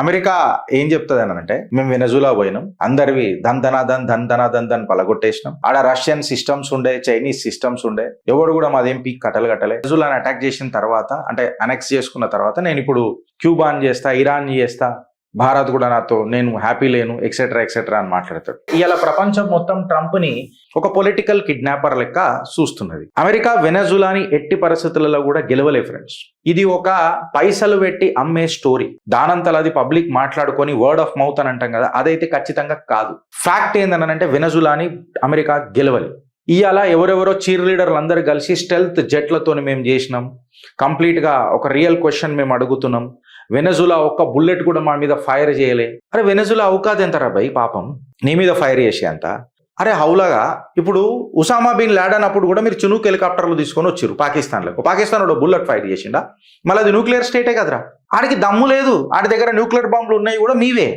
America ఏం చెప్తుంది అని అంటే, మేము వెనజులా పోయినాం, అందరివి ధన్ పలగొట్టేసినాం. ఆడ రష్యన్ సిస్టమ్స్ ఉండే, చైనీస్ సిస్టమ్స్ ఉండే, ఎవడు కూడా మాదేం పీక్ కట్టలే. వెనజులాని అటాక్ చేసిన తర్వాత, అంటే అనెక్స్ చేసుకున్న తర్వాత, నేను ఇప్పుడు క్యూబాన్ చేస్తా, ఇరాన్ చేస్తా, భారత్ కూడా నాతో నేను హ్యాపీ లేను, ఎక్సెట్రా అని మాట్లాడతాడు. ఇవాళ ప్రపంచం మొత్తం ట్రంప్ ని ఒక పొలిటికల్ కిడ్నాపర్ లెక్క చూస్తున్నది. అమెరికా వెనజులాని ఎట్టి పరిస్థితులలో కూడా గెలవలే ఫ్రెండ్స్. ఇది ఒక పైసలు పెట్టి అమ్మే స్టోరీ. దానంతలా అది పబ్లిక్ మాట్లాడుకొని వర్డ్ ఆఫ్ మౌత్ అని అంటాం కదా, అదైతే ఖచ్చితంగా కాదు. ఫ్యాక్ట్ ఏందనంటే వెనజులాని అమెరికా గెలవలే. ఇవాళ ఎవరెవరో చీర్ లీడర్లు అందరూ కలిసి స్టెల్త్ జెట్లతో మేము చేసినాం, కంప్లీట్ గా ఒక రియల్ క్వశ్చన్ మేము అడుగుతున్నాం, వెనజులా ఒక్క బుల్లెట్ కూడా మా మీద ఫైర్ చేయలే. అరే వెనజులా అవుకాదు ఎంతరా భయ్, పాపం నీ మీద ఫైర్ చేసే అంత. అరే హౌలాగా ఇప్పుడు ఉసామా బిన్ లాడెన్ అప్పుడు కూడా మీరు చినూక్ హెలికాప్టర్లు తీసుకొని వచ్చారు పాకిస్తాన్ బుల్లెట్ ఫైర్ చేసిండా? మళ్ళీ అది న్యూక్లియర్ స్టేటే కదరా. ఆడికి దమ్ము లేదు, ఆడి దగ్గర న్యూక్లియర్ బాంబులు ఉన్నాయి కూడా మీవే.